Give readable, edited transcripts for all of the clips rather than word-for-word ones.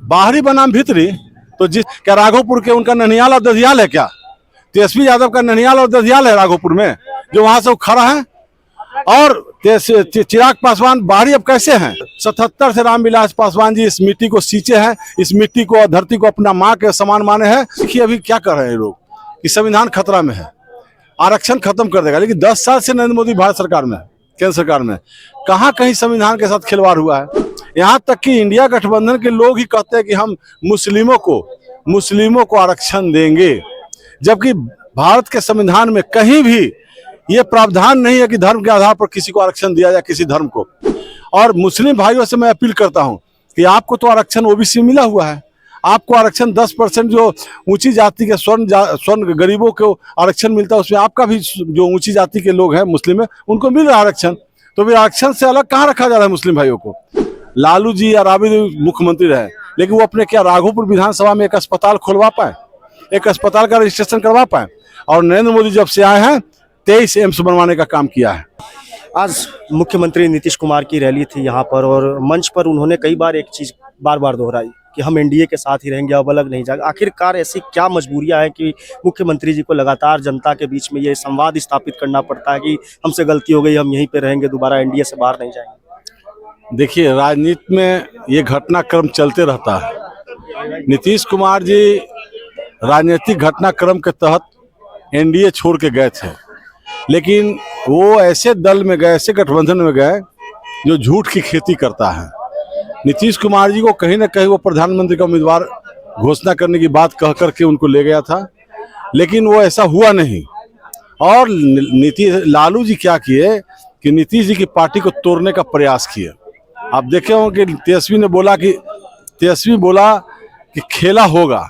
बाहरी बनाम भीतरी। तो जिस क्या राघोपुर के उनका ननिहाल और दधियाल है क्या? तेजस्वी यादव का ननिहाल और दधियाल है राघोपुर में, जो वहां से वो खड़ा है। और चिराग पासवान बाहरी अब कैसे हैं? 77 से रामविलास पासवान जी इस मिट्टी को सींचे हैं, इस मिट्टी को और धरती को अपना माँ के समान माने हैं। देखिए अभी क्या कर रहे हैं लोग कि संविधान खतरा में है, आरक्षण खत्म कर देगा। लेकिन 10 साल से नरेंद्र मोदी भारत सरकार में, केंद्र सरकार में, कहाँ कहीं संविधान के साथ खिलवाड़ हुआ है। यहाँ तक कि इंडिया गठबंधन के लोग ही कहते हैं कि हम मुस्लिमों को आरक्षण देंगे, जबकि भारत के संविधान में कहीं भी ये प्रावधान नहीं है कि धर्म के आधार पर किसी को आरक्षण दिया जाए, किसी धर्म को। और मुस्लिम भाइयों से मैं अपील करता हूं कि आपको तो आरक्षण ओबीसी मिला हुआ है, आपको आरक्षण 10% जो ऊंची जाति के स्वर्ण गरीबों को आरक्षण मिलता है, उसमें आपका भी जो ऊंची जाति के लोग हैं मुस्लिम है, उनको मिल रहा है आरक्षण। तो फिर आरक्षण से अलग कहाँ रखा जा रहा है मुस्लिम भाइयों को? लालू जी या राबड़ी मुख्यमंत्री रहे, लेकिन वो अपने क्या राघोपुर विधानसभा में एक अस्पताल खुलवा पाए, एक अस्पताल का रजिस्ट्रेशन करवा पाए? और नरेंद्र मोदी जब से आए हैं 23 एम्स बनवाने का काम किया है। आज मुख्यमंत्री नीतीश कुमार की रैली थी यहाँ पर, और मंच पर उन्होंने कई बार एक चीज बार बार दोहराई कि हम एनडीए के साथ ही रहेंगे, अब अलग नहीं जाएगा। आखिरकार ऐसी क्या मजबूरियां हैं कि मुख्यमंत्री जी को लगातार जनता के बीच में ये संवाद स्थापित करना पड़ता है कि हमसे गलती हो गई, हम यहीं पे रहेंगे, दोबारा एनडीए से बाहर नहीं जाएंगे? देखिए, राजनीति में ये घटनाक्रम चलते रहता है। नीतीश कुमार जी राजनीतिक घटनाक्रम के तहत एनडीए छोड़ के गए थे, लेकिन वो ऐसे दल में गए, ऐसे गठबंधन में गए जो झूठ की खेती करता है। नीतीश कुमार जी को कहीं ना कहीं वो प्रधानमंत्री का उम्मीदवार घोषणा करने की बात कह करके उनको ले गया था, लेकिन वो ऐसा हुआ नहीं। और लालू जी क्या किए कि नीतीश जी की पार्टी को तोड़ने का प्रयास किए। आप देखे होंगे कि तेजस्वी बोला कि खेला होगा।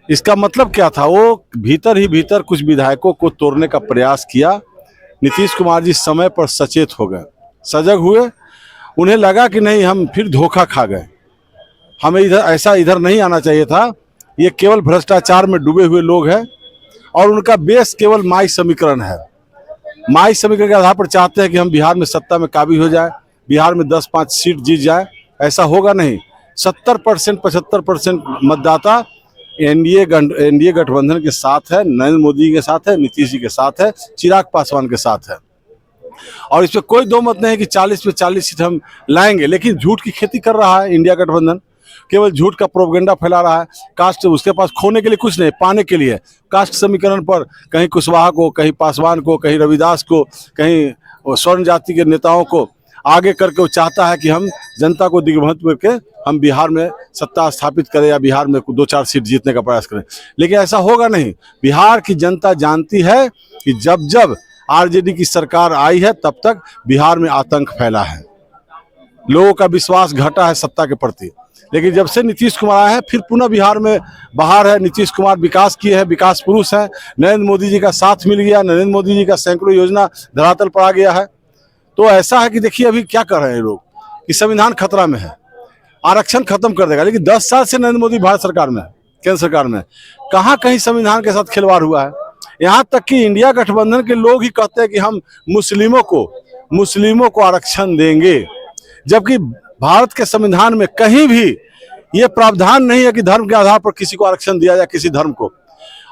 इसका मतलब क्या था? वो भीतर ही भीतर कुछ विधायकों को तोड़ने का प्रयास किया। नीतीश कुमार जी समय पर सचेत हो गए, सजग हुए। उन्हें लगा कि नहीं, हम फिर धोखा खा गए, हमें इधर नहीं आना चाहिए था। ये केवल भ्रष्टाचार में डूबे हुए लोग हैं और उनका बेस केवल माई समीकरण है। माई समीकरण के आधार पर चाहते हैं कि हम बिहार में सत्ता में काबिज हो जाए, बिहार में 10-5 सीट जीत जाए। ऐसा होगा नहीं। 70% 75% मतदाता एनडीए गठबंधन के साथ है, नरेंद्र मोदी के साथ है, नीतीश जी के साथ है, चिराग पासवान के साथ है। और इसमें कोई दो मत नहीं है कि 40 पे 40 सीट हम लाएंगे। लेकिन झूठ की खेती कर रहा है इंडिया गठबंधन, केवल झूठ का प्रोपेगेंडा फैला रहा है। कास्ट उसके पास खोने के लिए कुछ नहीं, पाने के लिए। कास्ट समीकरण पर कहीं कुशवाहा को, कहीं पासवान को, कहीं रविदास को, कहीं स्वर्ण जाति के नेताओं को आगे करके वो चाहता है कि हम जनता को दिग्भ्रमित करके हम बिहार में सत्ता स्थापित करें या बिहार में 2-4 सीट जीतने का प्रयास करें। लेकिन ऐसा होगा नहीं। बिहार की जनता जानती है कि जब आरजेडी की सरकार आई है तब तक बिहार में आतंक फैला है, लोगों का विश्वास घटा है सत्ता के प्रति। लेकिन जब से नीतीश कुमार आए हैं फिर पुनः बिहार में बहार है। नीतीश कुमार विकास किए हैं, विकास पुरुष हैं। नरेंद्र मोदी जी का साथ मिल गया, नरेंद्र मोदी जी का सैकड़ों योजना धरातल पर आ गया है। तो ऐसा है कि देखिए अभी क्या कर रहे हैं लोग कि संविधान खतरा में है, आरक्षण खत्म कर देगा। लेकिन 10 साल से नरेंद्र मोदी भारत सरकार में, केंद्र सरकार में, कहाँ कहीं संविधान के साथ खिलवाड़ हुआ है। यहाँ तक कि इंडिया गठबंधन के लोग ही कहते हैं कि हम मुस्लिमों को आरक्षण देंगे, जबकि भारत के संविधान में कहीं भी ये प्रावधान नहीं है कि धर्म के आधार पर किसी को आरक्षण दिया जाए, किसी धर्म को।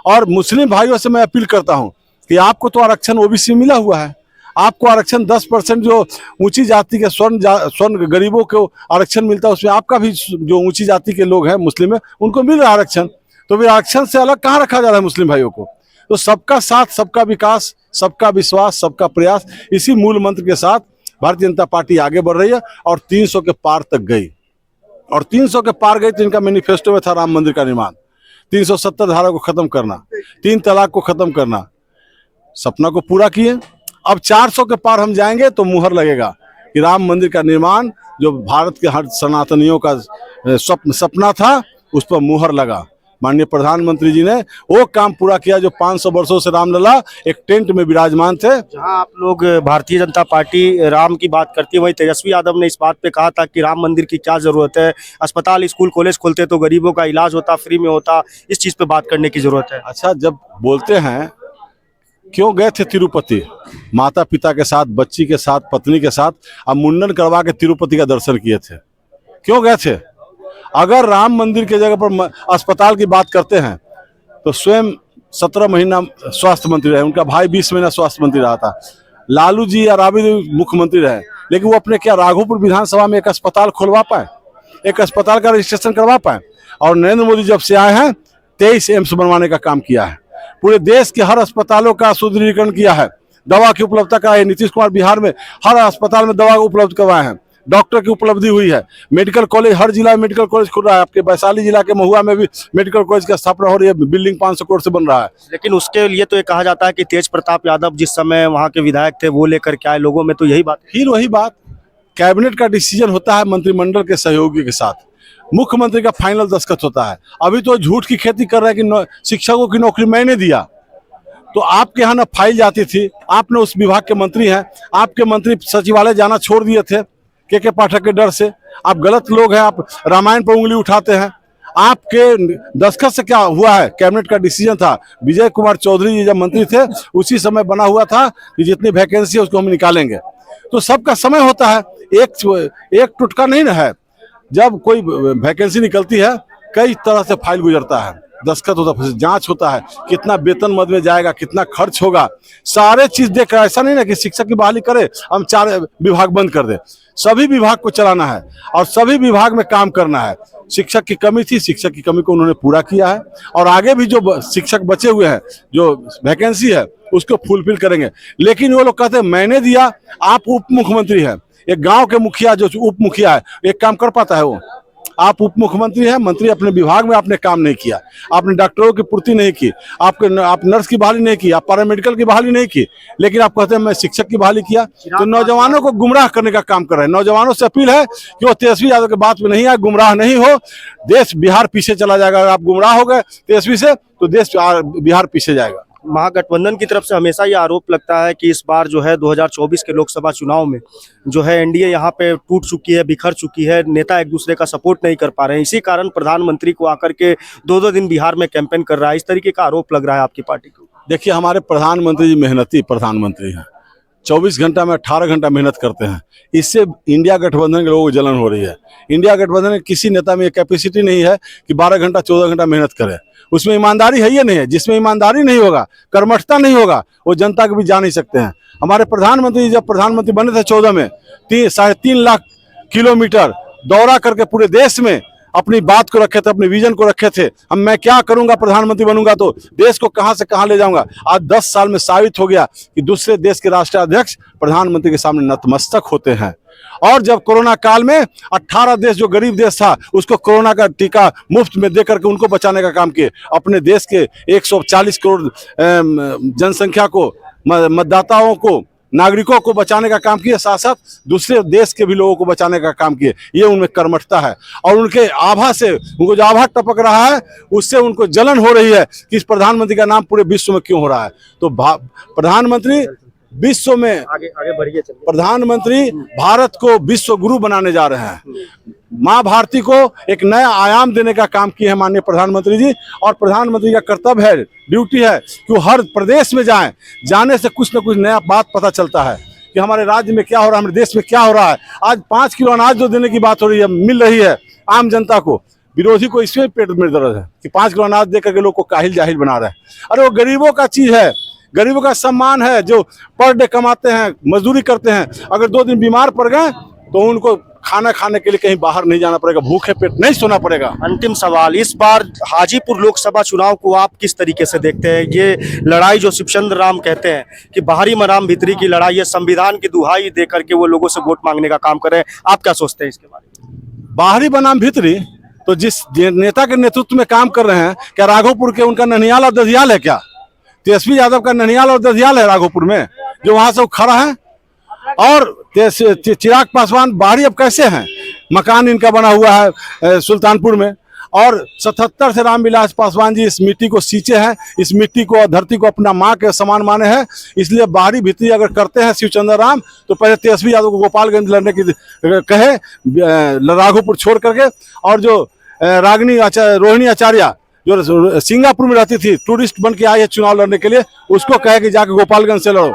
और मुस्लिम भाइयों से मैं अपील करता हूं कि आपको तो आरक्षण ओबीसी मिला हुआ है, आपको आरक्षण 10% जो ऊंची जाति के स्वर्ण गरीबों को आरक्षण मिलता है, उसमें आपका भी जो ऊंची जाति के लोग हैं मुस्लिम है, उनको मिल रहा है आरक्षण। तो फिर आरक्षण से अलग कहाँ रखा जा रहा है मुस्लिम भाइयों को? तो सबका साथ, सबका विकास, सबका विश्वास, सबका प्रयास, इसी मूल मंत्र के साथ भारतीय जनता पार्टी आगे बढ़ रही है और 300 के पार तक गई। और 300 के पार गई तो इनका मैनिफेस्टो में था राम मंदिर का निर्माण, 370 धारा को खत्म करना, 3 तलाक को खत्म करना। सपना को पूरा किए। अब 400 के पार हम जाएंगे तो मुहर लगेगा कि राम मंदिर का निर्माण जो भारत के हर सनातनियों का सपना था, उस पर मुहर लगा। माननीय प्रधानमंत्री जी ने वो काम पूरा किया जो 500 वर्षों से रामलला एक टेंट में विराजमान थे। जहां आप लोग भारतीय जनता पार्टी राम की बात करती है, वहीं तेजस्वी यादव ने इस बात पे कहा था कि राम मंदिर की क्या जरूरत है, अस्पताल स्कूल कॉलेज खोलते तो गरीबों का इलाज होता, फ्री में होता, इस चीज पे बात करने की जरूरत है। अच्छा, जब बोलते हैं क्यों गए थे तिरुपति माता पिता के साथ, बच्ची के साथ, पत्नी के साथ, अब मुंडन करवा के तिरुपति का दर्शन किए थे, क्यों गए थे? अगर राम मंदिर की जगह पर अस्पताल की बात करते हैं तो स्वयं 17 महीना स्वास्थ्य मंत्री रहे, उनका भाई 20 महीना स्वास्थ्य मंत्री रहा था। लालू जी या राबड़ी देवी मुख्यमंत्री रहे, लेकिन वो अपने क्या राघोपुर विधानसभा में एक अस्पताल खुलवा पाए, एक अस्पताल का रजिस्ट्रेशन करवा पाए। और नरेंद्र मोदी जब से आए हैं 23 एम्स बनवाने का काम किया है, पूरे देश के हर अस्पतालों का सुदृढ़ीकरण किया है, दवा की उपलब्धता कराई। नीतीश कुमार बिहार में हर अस्पताल में दवा उपलब्ध करवाए हैं, डॉक्टर की उपलब्धि हुई है, मेडिकल कॉलेज हर जिला में मेडिकल कॉलेज खुल रहा है। आपके वैशाली जिला के महुआ में भी मेडिकल कॉलेज की स्थापना हो रही है, बिल्डिंग 500 करोड़ से बन रहा है। लेकिन उसके लिए तो ये कहा जाता है कि तेज प्रताप यादव जिस समय वहाँ के विधायक थे वो लेकर के आए, लोगों में तो यही बात है। फिर वही बात, कैबिनेट का डिसीजन होता है मंत्रिमंडल के सहयोगी के साथ, मुख्यमंत्री का फाइनल दस्तखत होता है। अभी तो झूठ की खेती कर रहे हैं कि शिक्षकों की नौकरी मैंने दिया, तो आपके यहाँ ना फाइल जाती थी, आपने उस विभाग के मंत्री हैं, आपके मंत्री सचिवालय जाना छोड़ दिए थे के पाठक के डर से। आप गलत लोग हैं, आप रामायण पर उंगली उठाते हैं। आपके दस्तखत से क्या हुआ है, कैबिनेट का डिसीजन था, विजय कुमार चौधरी जी जब मंत्री थे उसी समय बना हुआ था कि जितनी वैकेंसी है उसको हम निकालेंगे। तो सबका समय होता है, एक टुटका नहीं ना है। जब कोई वैकेंसी निकलती है कई तरह से फाइल गुजरता है, दस्तखत होता है, जांच होता है, कितना वेतन मद में जाएगा, कितना खर्च होगा, सारे चीज देख कर ऐसा नहीं ना कि शिक्षक की बहाली करे हम 4 विभाग बंद कर दे। सभी विभाग को चलाना है और सभी विभाग में काम करना है। शिक्षक की कमी थी, शिक्षक की कमी को उन्होंने पूरा किया है और आगे भी जो शिक्षक बचे हुए हैं, जो वैकेंसी है उसको फुलफिल करेंगे। लेकिन वो लोग कहते हैं मैंने दिया, आप उप मुख्यमंत्री हैं, एक गांव के मुखिया जो उप मुखिया है एक काम कर पाता है? वो आप उप मुख्यमंत्री हैं, मंत्री अपने विभाग में आपने काम नहीं किया, आपने डॉक्टरों की पूर्ति नहीं की, आप नर्स की बहाली नहीं की, आप पैरामेडिकल की बहाली नहीं की, लेकिन आप कहते हैं मैं शिक्षक की बहाली किया। तो नौजवानों को गुमराह करने का काम कर रहे हैं। नौजवानों से अपील है कि वो तेजस्वी यादव की बात में नहीं आए, गुमराह नहीं हो, देश बिहार पीछे चला जाएगा। अगर आप गुमराह हो गए तेजस्वी से तो देश बिहार पीछे जाएगा। महागठबंधन की तरफ से हमेशा ये आरोप लगता है कि इस बार जो है 2024 के लोकसभा चुनाव में जो है एनडीए यहाँ पे टूट चुकी है, बिखर चुकी है, नेता एक दूसरे का सपोर्ट नहीं कर पा रहे हैं। इसी कारण प्रधानमंत्री को आकर के 2-2 दिन बिहार में कैंपेन कर रहा है। इस तरीके का आरोप लग रहा है आपकी पार्टी को? देखिए, हमारे प्रधानमंत्री जी मेहनती प्रधानमंत्री हैं, 24 घंटा में 18 घंटा मेहनत करते हैं। इससे इंडिया गठबंधन के लोगों को जलन हो रही है। इंडिया गठबंधन के किसी नेता में ये कैपेसिटी नहीं है कि 12 घंटा 14 घंटा मेहनत करे। उसमें ईमानदारी है ये नहीं है। जिसमें ईमानदारी नहीं होगा, कर्मठता नहीं होगा, वो जनता को भी जा नहीं सकते हैं। हमारे प्रधानमंत्री जब प्रधानमंत्री बने थे 14 में 3.5 लाख किलोमीटर दौरा करके पूरे देश में अपनी बात को रखे थे, अपने विजन को रखे थे। मैं क्या करूंगा, प्रधानमंत्री बनूंगा तो देश को कहां से कहां ले जाऊंगा। आज 10 साल में साबित हो गया कि दूसरे देश के राष्ट्राध्यक्ष प्रधानमंत्री के सामने नतमस्तक होते हैं। और जब कोरोना काल में 18 देश जो गरीब देश था उसको कोरोना का टीका मुफ्त में देकर के उनको बचाने का काम किए। अपने देश के 140 करोड़ जनसंख्या को, मतदाताओं को, नागरिकों को बचाने का काम किए, साथ साथ दूसरे देश के भी लोगों को बचाने का काम किए। ये उनमें कर्मठता है और उनके आभा से, उनको जो आभा टपक रहा है उससे उनको जलन हो रही है कि इस प्रधानमंत्री का नाम पूरे विश्व में क्यों हो रहा है। तो प्रधानमंत्री विश्व में आगे बढ़िए चलिए। प्रधानमंत्री भारत को विश्व गुरु बनाने जा रहे हैं। माँ भारती को एक नया आयाम देने का काम किए हैं माननीय प्रधानमंत्री जी। और प्रधानमंत्री का कर्तव्य है, ड्यूटी है कि वो हर प्रदेश में जाएं। जाने से कुछ न कुछ नया बात पता चलता है कि हमारे राज्य में क्या हो रहा है, हमारे देश में क्या हो रहा है। आज 5 किलो अनाज जो देने की बात हो रही है, मिल रही है आम जनता को, विरोधी को इसमें पेट में दर्द है कि 5 किलो अनाज देकर के लोग को काहिल जाहिल बना रहे हैं। अरे वो गरीबों का चीज है, गरीबों का सम्मान है, जो पर डे कमाते हैं, मजदूरी करते हैं। अगर 2 दिन बीमार पड़ गए तो उनको खाना खाने के लिए कहीं बाहर नहीं जाना पड़ेगा, भूखे पेट नहीं सोना पड़ेगा। अंतिम सवाल, इस बार हाजीपुर लोकसभा चुनाव को आप किस तरीके से देखते हैं? ये लड़ाई जो शिवचंद्र राम कहते हैं कि बाहरी मराम भीतरी की लड़ाई है, संविधान की दुहाई दे करके वो लोगों से वोट मांगने का काम कर रहे हैं, आप क्या सोचते हैं इसके बारे में? बाहरी बनाम भीतरी तो जिस नेता के नेतृत्व में काम कर रहे हैं, क्या राघोपुर के उनका ननियाल और ददियाल है क्या? तेजस्वी यादव का ननियाल और ददियाल है राघोपुर में, जो वहां से खड़ा है। और चिराग पासवान बाहरी अब कैसे हैं? मकान इनका बना हुआ है सुल्तानपुर में। और 77 से रामविलास पासवान जी इस मिट्टी को सींचे हैं, इस मिट्टी को, धरती को अपना माँ के समान माने हैं। इसलिए बाहरी भीतरी अगर करते हैं शिवचंद्र राम तो पहले तेजस्वी यादव को गोपालगंज लड़ने की कहे, राघोपुर छोड़ करके। और जो रोहिणी आचार्य जो सिंगापुर में रहती थी, टूरिस्ट बन के आई है चुनाव लड़ने के लिए, उसको कहे कि जाके गोपालगंज से लड़ो।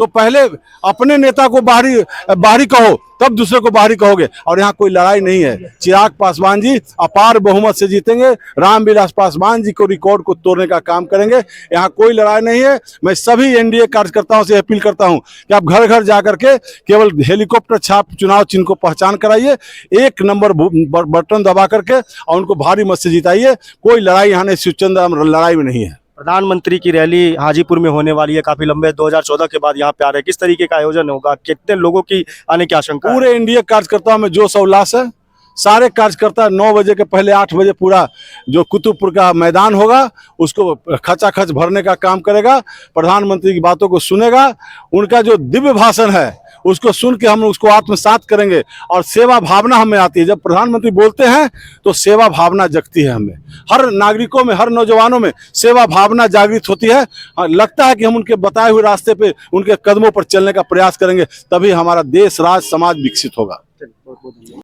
तो पहले अपने नेता को बाहरी कहो, तब दूसरे को बाहरी कहोगे। और यहाँ कोई लड़ाई नहीं है। चिराग पासवान जी अपार बहुमत से जीतेंगे। रामविलास पासवान जी को रिकॉर्ड को तोड़ने का काम करेंगे। यहाँ कोई लड़ाई नहीं है। मैं सभी एनडीए कार्यकर्ताओं से अपील करता हूँ कि आप घर घर जाकर के केवल हेलीकॉप्टर छाप चुनाव चिन्ह को पहचान कराइए, 1 नंबर बटन दबा करके और उनको भारी मत से जिताइए। कोई लड़ाई यहाँ नहीं, शिवचंद लड़ाई में नहीं है। प्रधानमंत्री की रैली हाजीपुर में होने वाली है, काफी लंबे 2014 के बाद यहाँ पे आ रहे हैं। किस तरीके का आयोजन होगा, कितने लोगों की आने की आशंका है? पूरे एनडीए कार्यकर्ताओं में जोश और उल्लास है। सारे कार्यकर्ता 9 बजे के पहले 8 बजे पूरा जो कुतुबपुर का मैदान होगा उसको खचाखच भरने का काम करेगा। प्रधानमंत्री की बातों को सुनेगा, उनका जो दिव्य भाषण है उसको सुन के हम उसको आत्मसात करेंगे। और सेवा भावना हमें आती है। जब प्रधानमंत्री बोलते हैं तो सेवा भावना जगती है हमें, हर नागरिकों में, हर नौजवानों में सेवा भावना जागृत होती है। लगता है कि हम उनके बताए हुए रास्ते पे, उनके कदमों पर चलने का प्रयास करेंगे, तभी हमारा देश, राज, समाज विकसित होगा।